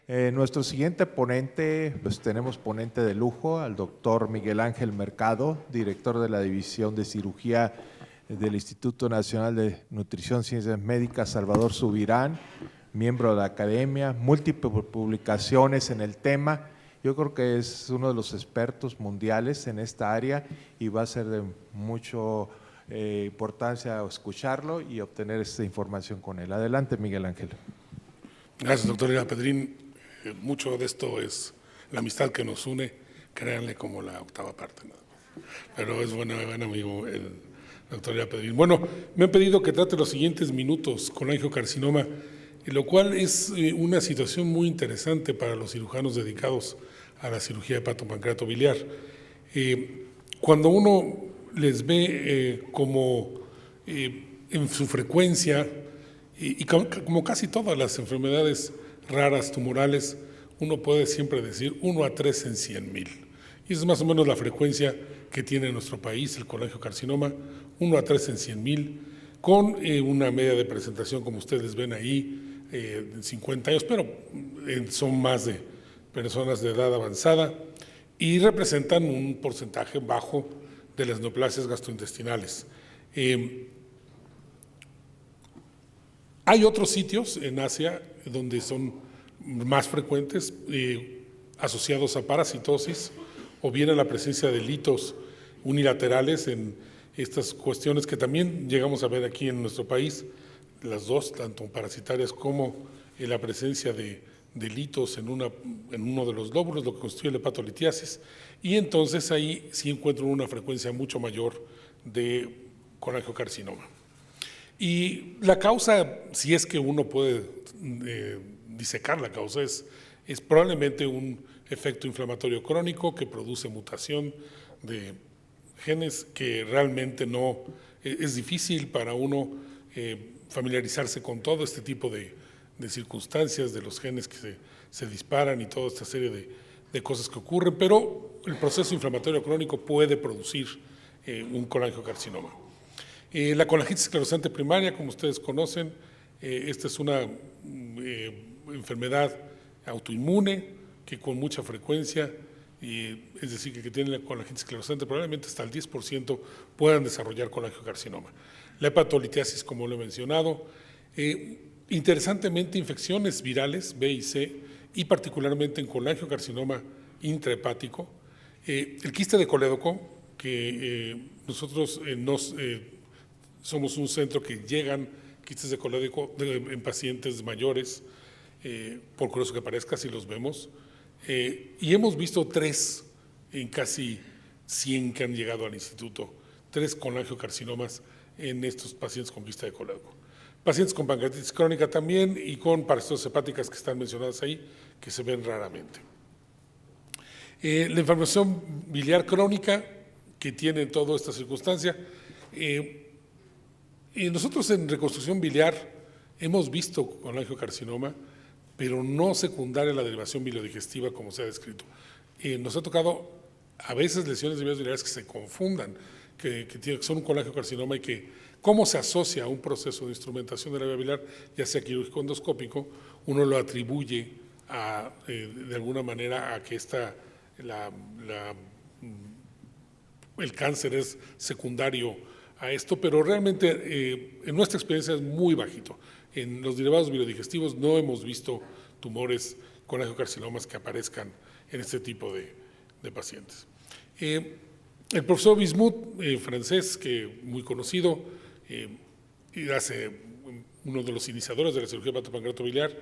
Nuestro siguiente ponente, pues tenemos ponente de lujo, al doctor Miguel Ángel Mercado, director de la División de Cirugía del Instituto Nacional de Nutrición y Ciencias Médicas Salvador Subirán, miembro de la academia, múltiples publicaciones en el tema. Yo creo que es uno de los expertos mundiales en esta área y va a ser de mucha importancia escucharlo y obtener esta información con él. Adelante, Miguel Ángel. Gracias, doctor Ira Pedrín. Mucho de esto es la amistad que nos une, créanle, como la octava parte. ¿No? Pero es buen amigo el doctor Ira Pedrín. Bueno, me han pedido que trate los siguientes minutos con angiocarcinoma, lo cual es una situación muy interesante para los cirujanos dedicados a la cirugía hepatopancreatobiliar. Cuando uno les ve como en su frecuencia, y como casi todas las enfermedades raras tumorales, uno puede siempre decir 1 a 3 en 100,000. Y esa es más o menos la frecuencia que tiene en nuestro país el colangiocarcinoma, 1 a 3 en 100,000, con una media de presentación, como ustedes ven ahí, de 50 años, pero son más de personas de edad avanzada y representan un porcentaje bajo de las neoplasias gastrointestinales. Hay otros sitios en Asia donde son más frecuentes, asociados a parasitosis o bien a la presencia de litos unilaterales en estas cuestiones que también llegamos a ver aquí en nuestro país, las dos, tanto parasitarias como la presencia de litos en uno de los lóbulos, lo que constituye la hepatolitiasis, y entonces ahí sí encuentro una frecuencia mucho mayor de colangiocarcinoma. Y la causa, si es que uno puede disecar la causa, es probablemente un efecto inflamatorio crónico que produce mutación de genes que realmente no es difícil para uno familiarizarse con todo este tipo de circunstancias, de los genes que se disparan y toda esta serie de cosas que ocurren, pero el proceso inflamatorio crónico puede producir un colangiocarcinoma. La colangitis esclerosante primaria, como ustedes conocen, esta es una enfermedad autoinmune que con mucha frecuencia, es decir, que tienen la colangitis esclerosante, probablemente hasta el 10% puedan desarrollar colangiocarcinoma. La hepatolitiasis, como lo he mencionado, interesantemente infecciones virales B y C, y particularmente en colangiocarcinoma intrahepático. El quiste de colédoco, que nosotros somos un centro que llegan quistes de colédoco en pacientes mayores, por curioso que parezca, si los vemos, y hemos visto 3 en casi 100 que han llegado al instituto, 3 colangiocarcinomas en estos pacientes con quiste de colédoco. Pacientes con pancreatitis crónica también y con parasitosis hepáticas que están mencionadas ahí, que se ven raramente. La inflamación biliar crónica que tiene toda esta circunstancia, nosotros en reconstrucción biliar hemos visto colangiocarcinoma, pero no secundaria a la derivación biliodigestiva como se ha descrito. Nos ha tocado a veces lesiones de vías biliares que se confundan, que son un colangiocarcinoma y que cómo se asocia a un proceso de instrumentación de la vía biliar, ya sea quirúrgico o endoscópico, uno lo atribuye de alguna manera a que el cáncer es secundario a esto, pero realmente en nuestra experiencia es muy bajito. En los derivados biliodigestivos no hemos visto tumores colangiocarcinomas que aparezcan en este tipo de pacientes. El profesor Bismuth, francés, que muy conocido, hace uno de los iniciadores de la cirugía hepatopancreatobiliar.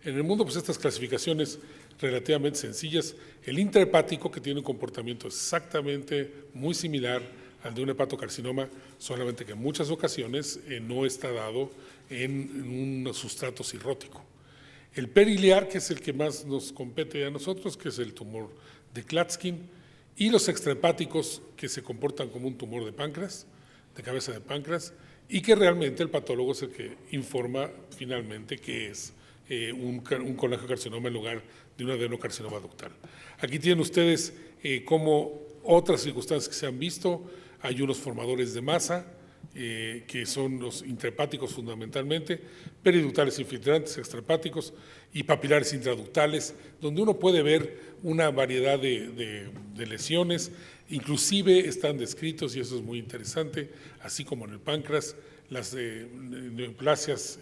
En el mundo, pues estas clasificaciones relativamente sencillas. El intrahepático, que tiene un comportamiento exactamente muy similar al de un hepatocarcinoma, solamente que en muchas ocasiones no está dado en un sustrato cirrótico. El periliar, que es el que más nos compete a nosotros, que es el tumor de Klatskin, y los extrahepáticos, que se comportan como un tumor de páncreas, de cabeza de páncreas, y que realmente el patólogo es el que informa finalmente que es un colangiocarcinoma en lugar de un adenocarcinoma ductal. Aquí tienen ustedes como otras circunstancias que se han visto, hay unos formadores de masa, que son los intrahepáticos fundamentalmente, periductales infiltrantes, extrahepáticos y papilares intraductales, donde uno puede ver una variedad de lesiones, inclusive están descritos, y eso es muy interesante, así como en el páncreas, las neoplasias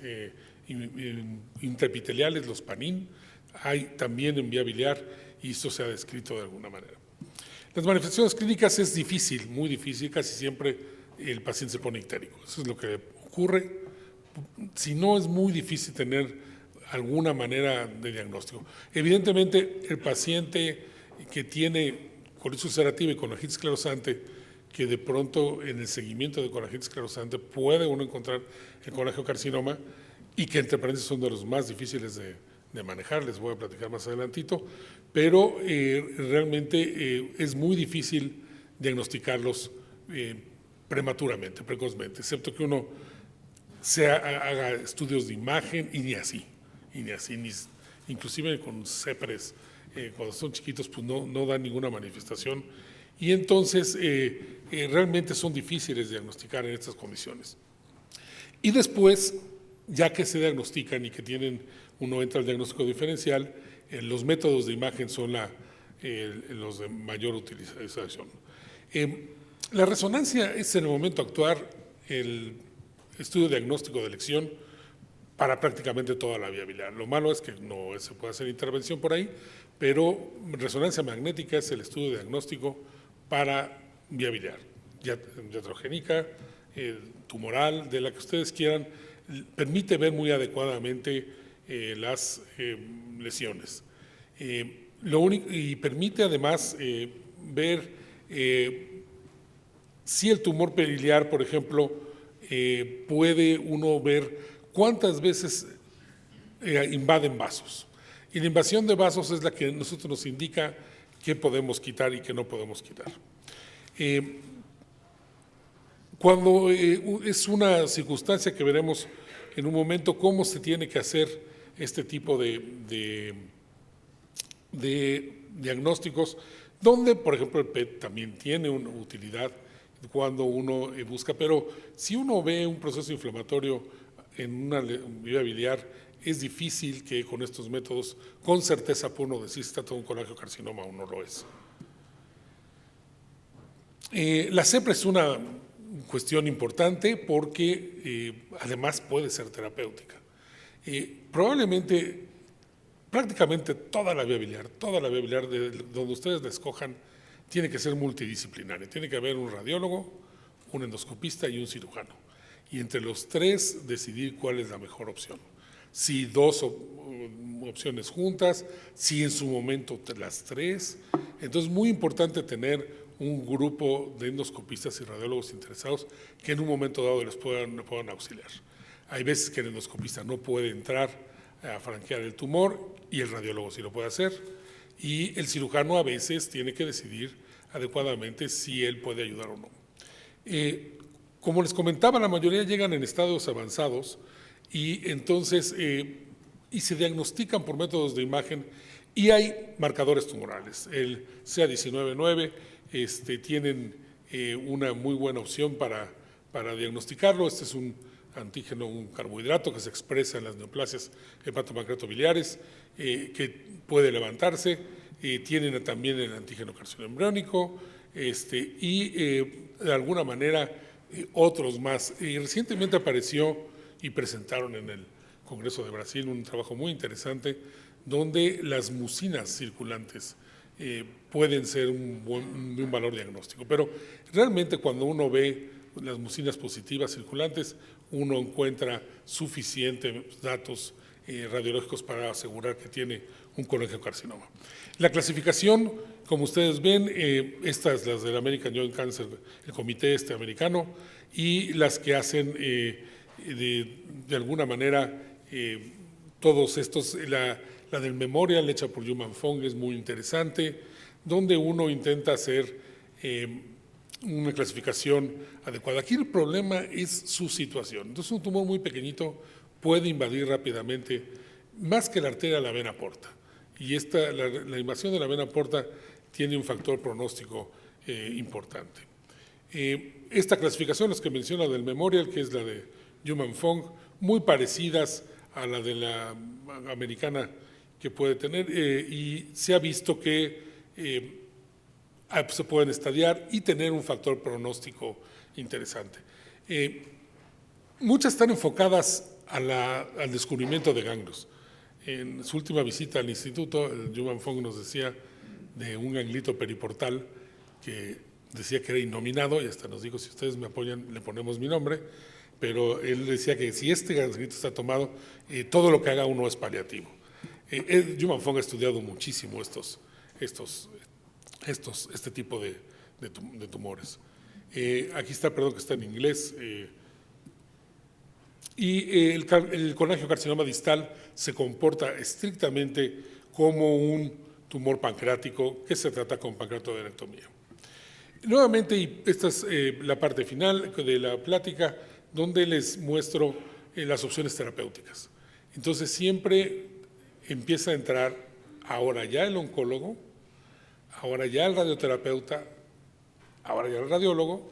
intraepiteliales, los PANIN, hay también en vía biliar, y esto se ha descrito de alguna manera. Las manifestaciones clínicas es difícil, muy difícil, casi siempre el paciente se pone ictérico. Eso es lo que ocurre. Si no, es muy difícil tener alguna manera de diagnóstico. Evidentemente, el paciente que tiene colitis ulcerativa y colangitis esclerosante, que de pronto en el seguimiento de colangitis esclerosante puede uno encontrar el colangiocarcinoma, y que entre paréntesis son de los más difíciles de manejar, les voy a platicar más adelantito, pero realmente es muy difícil diagnosticarlos prematuramente, precozmente, excepto que uno haga estudios de imagen, y ni así, inclusive con CEPRES, cuando son chiquitos, pues no dan ninguna manifestación, y entonces realmente son difíciles de diagnosticar en estas condiciones. Y después, ya que se diagnostican y que uno entra al diagnóstico diferencial, los métodos de imagen son los de mayor utilización. La resonancia es en el momento actuar el estudio diagnóstico de elección para prácticamente toda la vía biliar. Lo malo es que no se puede hacer intervención por ahí, pero resonancia magnética es el estudio diagnóstico para vía biliar, iatrogénica, tumoral, de la que ustedes quieran, permite ver muy adecuadamente las lesiones. Y permite además ver si el tumor biliar, por ejemplo, puede uno ver cuántas veces invaden vasos. Y la invasión de vasos es la que nosotros nos indica qué podemos quitar y qué no podemos quitar. Cuando es una circunstancia que veremos en un momento cómo se tiene que hacer este tipo de diagnósticos, donde, por ejemplo, el PET también tiene una utilidad cuando uno busca, pero si uno ve un proceso inflamatorio en una vía biliar, es difícil que con estos métodos, con certeza, por uno decir si está todo un colangiocarcinoma o no lo es. La CEPRE es una cuestión importante porque además puede ser terapéutica. Probablemente, prácticamente toda la vía biliar de donde ustedes la escojan, tiene que ser multidisciplinaria. Tiene que haber un radiólogo, un endoscopista y un cirujano. Y entre los tres decidir cuál es la mejor opción. Si dos opciones juntas, si en su momento las tres. Entonces es muy importante tener un grupo de endoscopistas y radiólogos interesados que en un momento dado les puedan auxiliar. Hay veces que el endoscopista no puede entrar a franquear el tumor y el radiólogo sí lo puede hacer, y el cirujano a veces tiene que decidir adecuadamente si él puede ayudar o no. Como les comentaba, la mayoría llegan en estadios avanzados y entonces y se diagnostican por métodos de imagen, y hay marcadores tumorales. El CA19-9 tienen una muy buena opción para diagnosticarlo. Este es un antígeno, un carbohidrato que se expresa en las neoplasias hepatopancreatobiliares, que puede levantarse. Tienen también el antígeno carcinoembriónico y de alguna manera otros más. Recientemente apareció y presentaron en el Congreso de Brasil un trabajo muy interesante donde las mucinas circulantes pueden ser un valor diagnóstico, pero realmente cuando uno ve las mucinas positivas circulantes, uno encuentra suficientes datos radiológicos para asegurar que tiene un colangiocarcinoma. La clasificación, como ustedes ven, estas las del American Joint Cancer, el comité americano, y las que hacen de alguna manera todos estos, la del Memorial hecha por Human Fong es muy interesante, donde uno intenta hacer una clasificación adecuada. Aquí el problema es su situación. Entonces un tumor muy pequeñito puede invadir rápidamente más que la arteria, la vena porta. Y la invasión de la vena porta tiene un factor pronóstico importante. Esta clasificación, los que menciona del Memorial, que es la de Human Fong, muy parecidas a la de la americana que puede tener, y se ha visto que se pueden estadiar y tener un factor pronóstico interesante. Muchas están enfocadas al descubrimiento de ganglios. En su última visita al instituto, el Human Fong nos decía de un ganglito periportal que decía que era innominado, y hasta nos dijo, si ustedes me apoyan, le ponemos mi nombre, pero él decía que si este ganglito está tomado, todo lo que haga uno es paliativo. Human Fong ha estudiado muchísimo este tipo de tumores. Aquí está, perdón, que está en inglés. El colangiocarcinoma distal se comporta estrictamente como un tumor pancreático que se trata con pancreatodenectomía. Nuevamente, y esta es la parte final de la plática, donde les muestro las opciones terapéuticas. Entonces, siempre empieza a entrar ahora ya el oncólogo, ahora ya el radioterapeuta, ahora ya el radiólogo,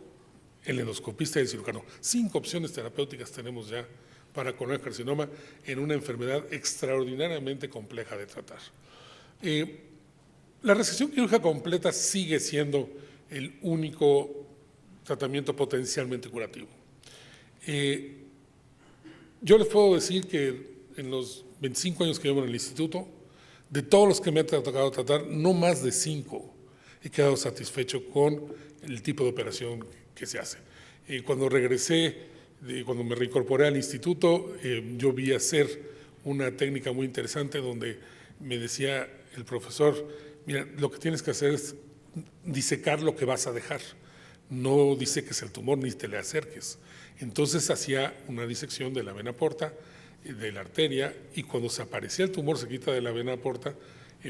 el endoscopista y el cirujano. 5 opciones terapéuticas tenemos ya para colangiocarcinoma en una enfermedad extraordinariamente compleja de tratar. La resección quirúrgica completa sigue siendo el único tratamiento potencialmente curativo. Yo les puedo decir que en los 25 años que llevo en el instituto, de todos los que me ha tocado tratar, no más de 5 he quedado satisfecho con el tipo de operación que se hace. Cuando regresé, cuando me reincorporé al instituto, yo vi hacer una técnica muy interesante donde me decía el profesor, mira, lo que tienes que hacer es disecar lo que vas a dejar, no diseques el tumor ni te le acerques. Entonces hacía una disección de la vena porta, de la arteria, y cuando se aparecía el tumor se quita de la vena porta,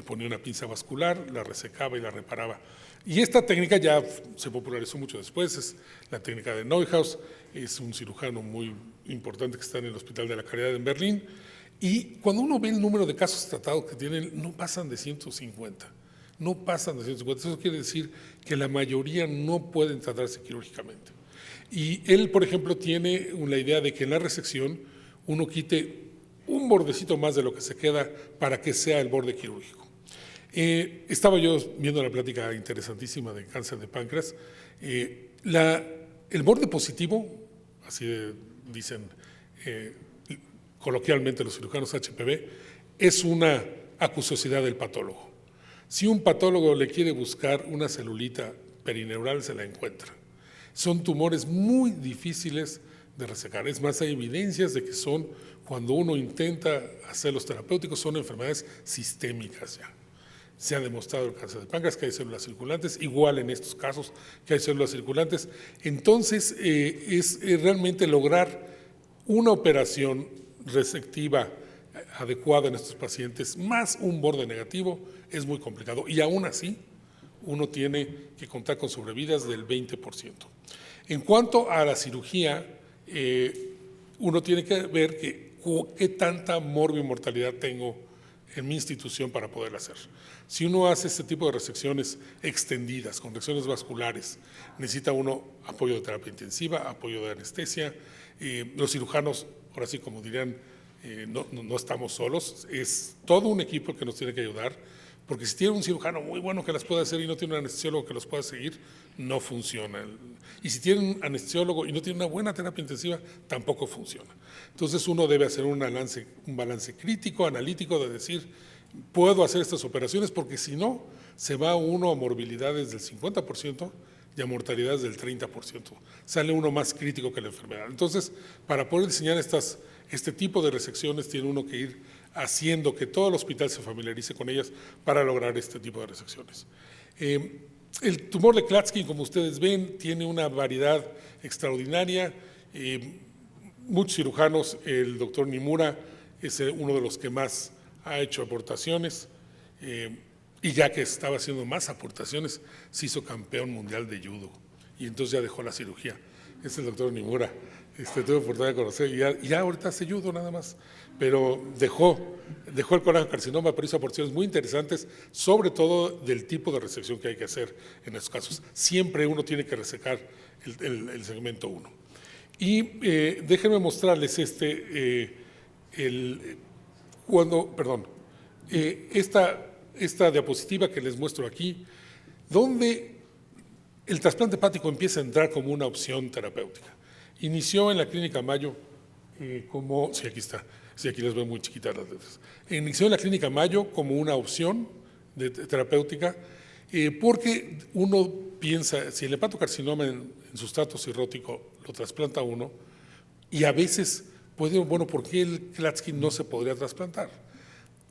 ponía una pinza vascular, la resecaba y la reparaba. Y esta técnica ya se popularizó mucho después, es la técnica de Neuhaus, es un cirujano muy importante que está en el Hospital de la Caridad en Berlín, y cuando uno ve el número de casos tratados que tienen, no pasan de 150. No pasan de 150. Eso quiere decir que la mayoría no pueden tratarse quirúrgicamente. Y él, por ejemplo, tiene la idea de que en la resección uno quite un bordecito más de lo que se queda para que sea el borde quirúrgico. Estaba yo viendo la plática interesantísima de cáncer de páncreas. El borde positivo, así dicen coloquialmente los cirujanos HPV, es una acuosidad del patólogo. Si un patólogo le quiere buscar una celulita perineural, se la encuentra. Son tumores muy difíciles de resecar. Es más, hay evidencias de que son, cuando uno intenta hacerlos terapéuticos, son enfermedades sistémicas ya. Se ha demostrado el cáncer de páncreas que hay células circulantes, igual en estos casos que hay células circulantes. Entonces, es realmente lograr una operación resectiva adecuada en estos pacientes, más un borde negativo, es muy complicado. Y aún así, uno tiene que contar con sobrevidas del 20%. En cuanto a la cirugía, uno tiene que ver qué tanta morbimortalidad tengo en mi institución para poderla hacer. Si uno hace este tipo de resecciones extendidas, con resecciones vasculares, necesita uno apoyo de terapia intensiva, apoyo de anestesia. Los cirujanos, ahora sí, como dirían, no estamos solos, es todo un equipo que nos tiene que ayudar, porque si tiene un cirujano muy bueno que las puede hacer y no tiene un anestesiólogo que los pueda seguir, no funciona. Y si tiene un anestesiólogo y no tiene una buena terapia intensiva, tampoco funciona. Entonces uno debe hacer un balance crítico, analítico, de decir, puedo hacer estas operaciones, porque si no, se va uno a morbilidades del 50% y a mortalidades del 30%. Sale uno más crítico que la enfermedad. Entonces, para poder diseñar este tipo de resecciones, tiene uno que ir haciendo que todo el hospital se familiarice con ellas para lograr este tipo de resecciones. El tumor de Klatskin, como ustedes ven, tiene una variedad extraordinaria. Muchos cirujanos, el doctor Nimura es uno de los que más ha hecho aportaciones, y ya que estaba haciendo más aportaciones, se hizo campeón mundial de judo y entonces ya dejó la cirugía. Es el doctor Nimura. tuve oportunidad de conocer, y ya ahorita hace judo nada más, pero dejó el colangiocarcinoma, pero hizo aportaciones muy interesantes, sobre todo del tipo de resección que hay que hacer en estos casos. Siempre uno tiene que resecar el segmento 1. Y déjenme mostrarles esta diapositiva que les muestro aquí, donde el trasplante hepático empieza a entrar como una opción terapéutica. Inició en la Clínica Mayo sí, aquí está, sí, aquí les veo muy chiquitas las letras. Inició en la Clínica Mayo como una opción terapéutica, porque uno piensa, si el hepatocarcinoma en sustrato cirrótico lo trasplanta uno, y a veces ¿por qué el Klatskin no se podría trasplantar?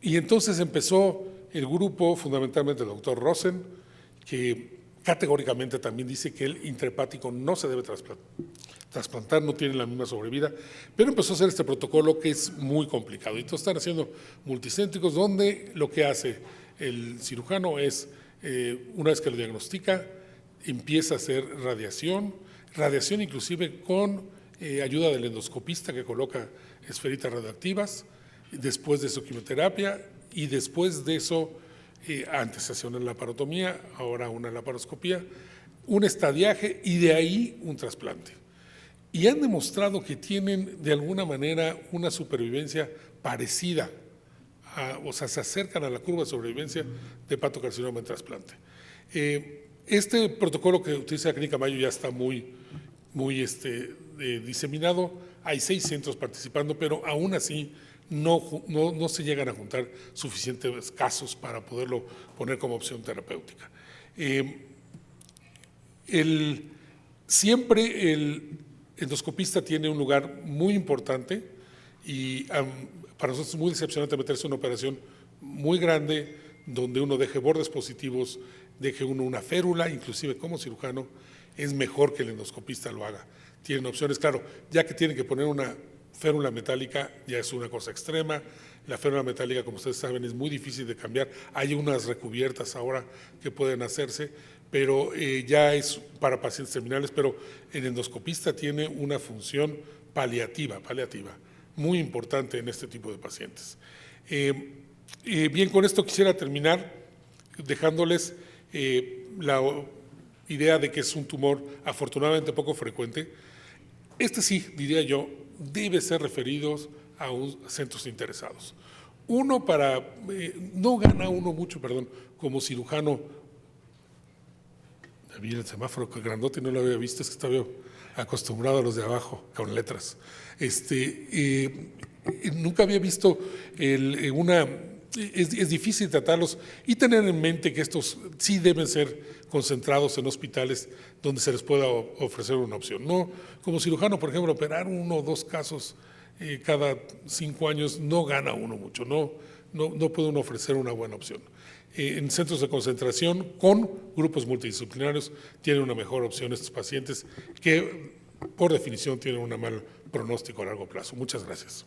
Y entonces empezó el grupo, fundamentalmente el doctor Rosen, que categóricamente también dice que el intrahepático no se debe trasplantar, no tiene la misma sobrevida, pero empezó a hacer este protocolo que es muy complicado. Y entonces están haciendo multicéntricos, donde lo que hace el cirujano es, una vez que lo diagnostica, empieza a hacer radiación inclusive con ayuda del endoscopista que coloca esferitas radioactivas, después de eso quimioterapia, y después de eso, antes se hacía una laparotomía, ahora una laparoscopía, un estadiaje y de ahí un trasplante. Y han demostrado que tienen de alguna manera una supervivencia parecida, o sea, se acercan a la curva de sobrevivencia de hepatocarcinoma en trasplante. Este protocolo que utiliza la Clínica Mayo ya está muy diseminado, hay 6 centros participando, pero aún así no se llegan a juntar suficientes casos para poderlo poner como opción terapéutica. Siempre el endoscopista tiene un lugar muy importante, y para nosotros es muy decepcionante meterse en una operación muy grande donde uno deje bordes positivos, deje uno una férula, inclusive como cirujano es mejor que el endoscopista lo haga. Tienen opciones, claro, ya que tienen que poner una férula metálica ya es una cosa extrema. La férula metálica, como ustedes saben, es muy difícil de cambiar. Hay unas recubiertas ahora que pueden hacerse, pero ya es para pacientes terminales, pero el endoscopista tiene una función paliativa, muy importante en este tipo de pacientes. Bien, con esto quisiera terminar dejándoles la idea de que es un tumor afortunadamente poco frecuente. Sí, diría yo, debe ser referidos a centros interesados. No gana uno mucho, como cirujano. Mira el semáforo que grandote, no lo había visto, es que estaba acostumbrado a los de abajo, con letras. Nunca había visto es difícil tratarlos, y tener en mente que estos sí deben ser concentrados en hospitales donde se les pueda ofrecer una opción. No, como cirujano, por ejemplo, operar 1 o 2 casos cada 5 años no gana uno mucho, no puede uno ofrecer una buena opción. En centros de concentración con grupos multidisciplinarios tienen una mejor opción estos pacientes que por definición tienen un mal pronóstico a largo plazo. Muchas gracias.